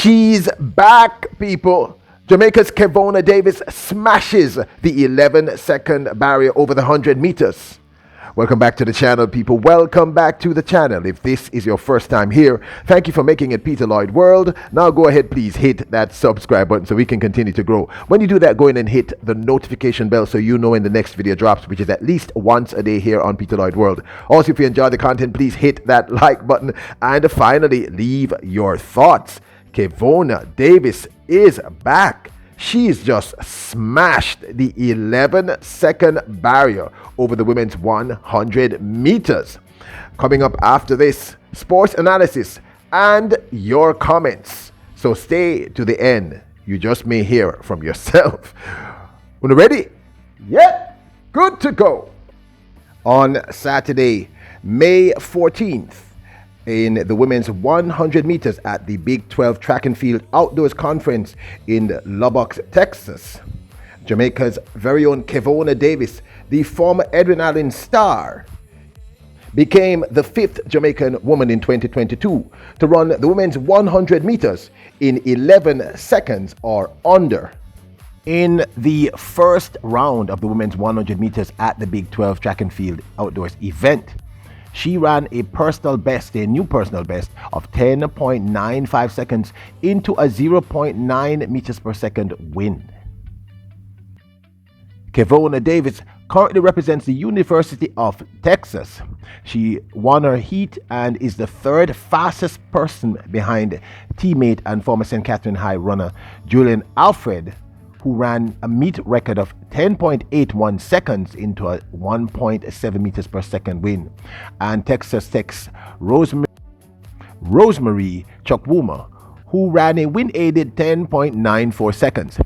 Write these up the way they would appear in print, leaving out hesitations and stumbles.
She's back, people. Jamaica's Kevona Davis smashes the 11-second barrier over the 100 meters. Welcome back to the channel, people. Welcome back to the channel. If this is your first time here, thank you for making it Peter Lloyd World. Now go ahead, please hit that subscribe button so we can continue to grow. When you do that, go in and hit the notification bell so you know when the next video drops, which is at least once a day here on Peter Lloyd World. Also, if you enjoy the content, please hit that like button. And finally, leave your thoughts. Kevona Davis is back. She's just smashed the 11-second barrier over the women's 100 meters. Coming up after this, sports analysis and your comments. So stay to the end. You just may hear from yourself. When you're ready? Yeah, good to go. On Saturday, May 14th, in the women's 100 meters at the Big 12 Track and Field Outdoors Conference in Lubbock, Texas, Jamaica's very own Kevona Davis, the former Edwin Allen star, became the 5th Jamaican woman in 2022 to run the women's 100 meters in 11 seconds or under. In the first round of the women's 100 meters at the Big 12 Track and Field Outdoors event, she ran a new personal best of 10.95 seconds into a 0.9 meters per second wind. Kevona Davis currently represents the University of Texas. She won her heat and is the third fastest person behind teammate and former St. Catherine High runner Julian Alfred, who ran a meet record of 10.81 seconds into a 1.7 meters per second wind, and Texas Tech's Rosemary Chukwuma, who ran a wind-aided 10.94 seconds.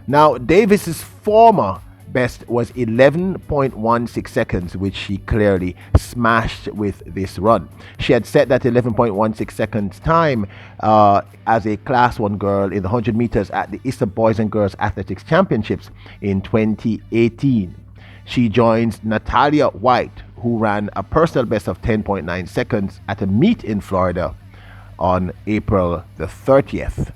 Now, Davis's former best was 11.16 seconds, which she clearly smashed with this run. She had set that 11.16 seconds time as a Class 1 girl in the 100 meters at the Eastern Boys and Girls Athletics Championships in 2018. She joins Natalia White, who ran a personal best of 10.9 seconds at a meet in Florida on April the 30th.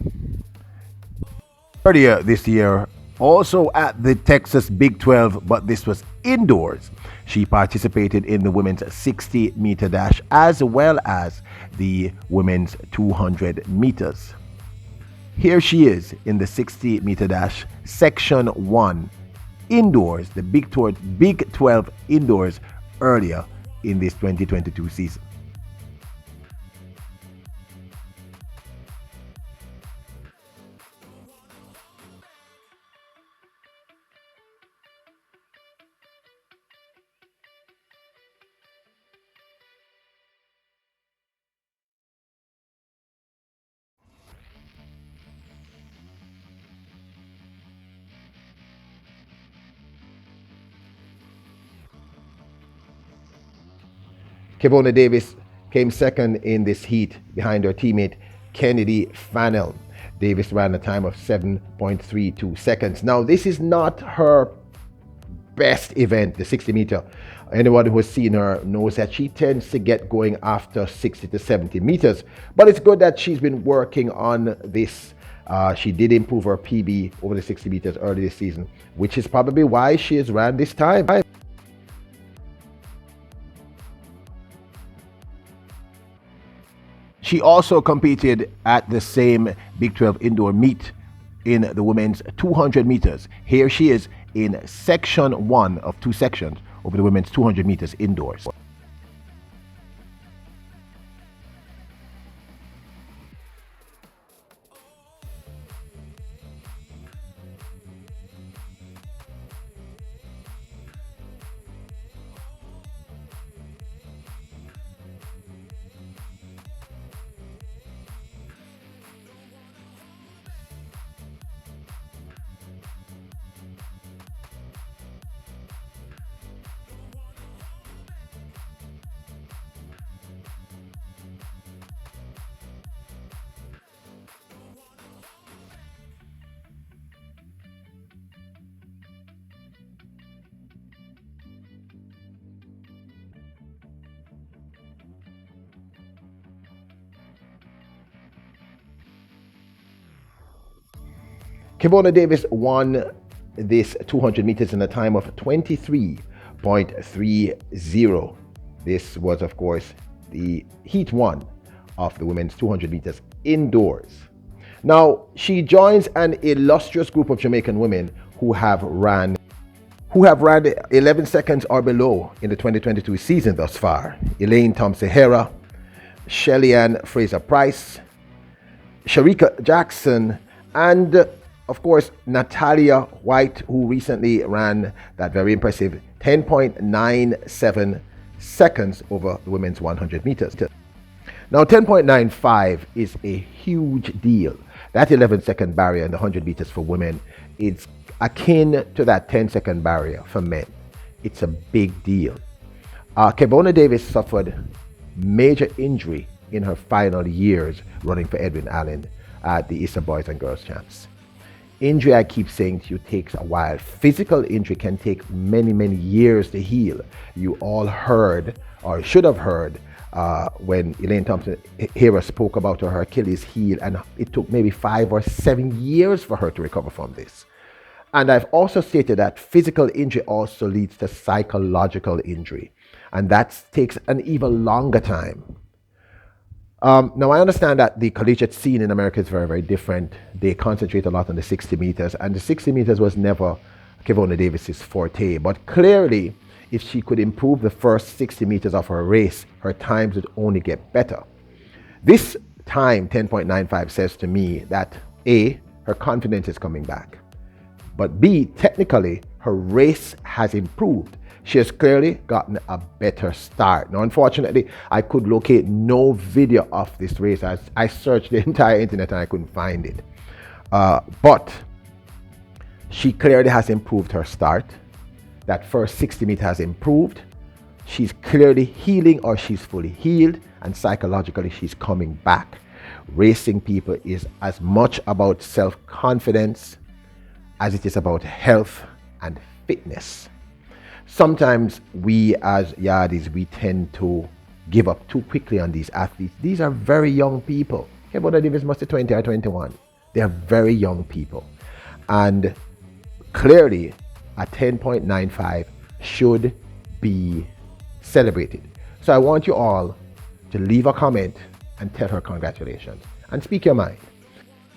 Earlier this year, also at the Texas Big 12, but this was indoors, she participated in the women's 60-meter dash as well as the women's 200 meters. Here she is in the 60-meter dash, section 1, indoors, the Big 12 indoors earlier in this 2022 season. Kevona Davis came second in this heat behind her teammate Kennedy Fannell. Davis ran a time of 7.32 seconds. Now, this is not her best event, the 60 meter. Anyone who has seen her knows that she tends to get going after 60 to 70 meters, but it's good that she's been working on this. She did improve her PB over the 60 meters early this season, which is probably why she has ran this time. She also competed at the same Big 12 indoor meet in the women's 200 meters. Here she is in section 1 of 2 sections over the women's 200 meters indoors. Kevona Davis won this 200 meters in a time of 23.30. This was, of course, the heat one of the women's 200 meters indoors. Now, she joins an illustrious group of Jamaican women who have ran 11 seconds or below in the 2022 season thus far. Elaine Thompson-Herah, Shelly-Ann Fraser-Price, Sharika Jackson, and of course Natalia White, who recently ran that very impressive 10.97 seconds over the women's 100 meters. Now 10.95 is a huge deal. That 11-second barrier in the 100 meters for women is akin to that 10-second barrier for men. It's a big deal. Kevona Davis suffered major injury in her final years running for Edwin Allen at the Eastern Boys and Girls Champs. Injury, I keep saying to you, takes a while. Physical injury can take many, many years to heal. You all heard, or should have heard, when Elaine Thompson-Herah spoke about her Achilles heel, and it took maybe 5 or 7 years for her to recover from this. And I've also stated that physical injury also leads to psychological injury, and that takes an even longer time. Now, I understand that the collegiate scene in America is very, very different. They concentrate a lot on the 60 meters, and the 60 meters was never Kevona Davis's forte. But clearly, if she could improve the first 60 meters of her race, her times would only get better. This time, 10.95, says to me that A, her confidence is coming back, but B, technically, her race has improved. She has clearly gotten a better start. Now, unfortunately, I could locate no video of this race. I searched the entire internet and I couldn't find it. But she clearly has improved her start. That first 60 meters has improved. She's clearly healing, or she's fully healed, and psychologically she's coming back. Racing, people, is as much about self-confidence as it is about health and fitness. Sometimes we as yardies, we tend to give up too quickly on these athletes. These are very young people. Kevona Davis must be 20 or 21. They are very young people. And clearly, a 10.95 should be celebrated. So I want you all to leave a comment and tell her congratulations and speak your mind.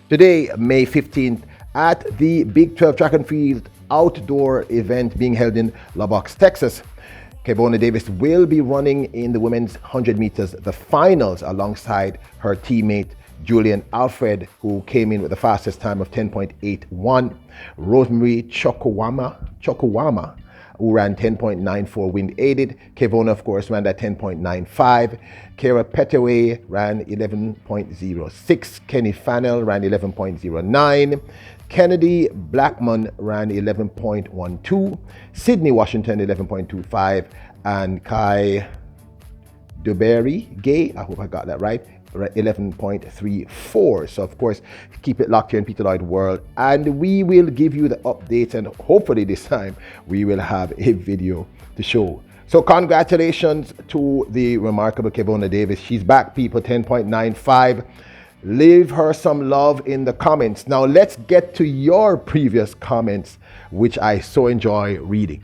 Today, May 15th, at the Big 12 Track and Field outdoor event being held in Lubbock, Texas, Kevona Davis will be running in the women's 100 meters, the finals, alongside her teammate Julian Alfred, who came in with the fastest time of 10.81. Rosemary Chukwuama, who ran 10.94 wind aided. Kevona, of course, ran that 10.95. Kara Petaway ran 11.06. Kenny Fannell ran 11.09. Kennedy Blackman ran 11.12. Sydney Washington 11.25. And Kai Duberry Gay, I hope I got that right, 11.34. So of course, keep it locked here in Peter Lloyd World, and we will give you the updates, and hopefully this time we will have a video to show. So congratulations to the remarkable Kevona Davis. She's back, people. 10.95. Leave her some love in the comments. Now let's get to your previous comments, which I so enjoy reading.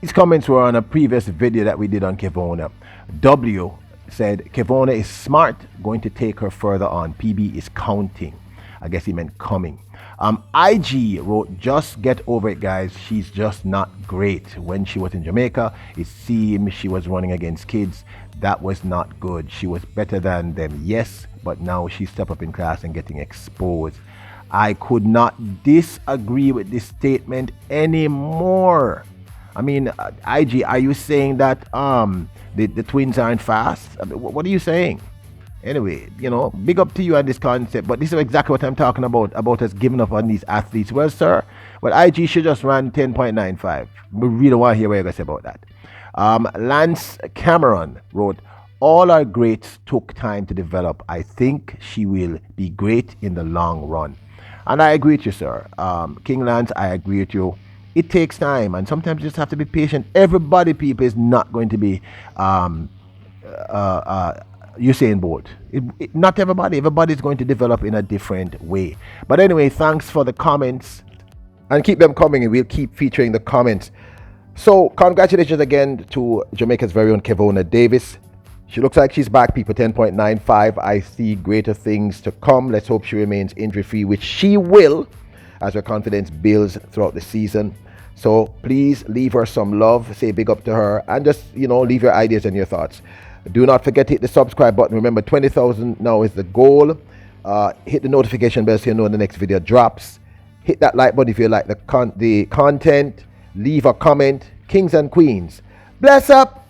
These comments were on a previous video that we did on Kevona. W said, Kevona is smart, going to take her further on. PB is counting. I guess he meant coming. IG wrote, just get over it, guys. She's just not great. When she was in Jamaica, it seemed she was running against kids. That was not good. She was better than them, yes, but now she stepped up in class and getting exposed. I could not disagree with this statement anymore. I mean, IG, are you saying that the twins aren't fast? I mean, what are you saying? Anyway, you know, big up to you on this concept, but this is exactly what I'm talking about us giving up on these athletes. Well, sir, IG should just run 10.95. We really want to hear what you're going to say about that. Lance Cameron wrote, all our greats took time to develop. I think she will be great in the long run. And I agree with you, sir. King Lance, I agree with you. It takes time, and sometimes you just have to be patient. Everybody, people, is not going to be Usain Bolt. Not everybody. Everybody's going to develop in a different way. But anyway, thanks for the comments. And keep them coming, and we'll keep featuring the comments. So, congratulations again to Jamaica's very own Kevona Davis. She looks like she's back, people. 10.95. I see greater things to come. Let's hope she remains injury-free, which she will, as her confidence builds throughout the season. So please leave her some love, say big up to her, and just, leave your ideas and your thoughts. Do not forget to hit the subscribe button. Remember, 20,000 now is the goal. Hit the notification bell so you know when the next video drops. Hit that like button if you like the content. Leave a comment. Kings and queens, bless up.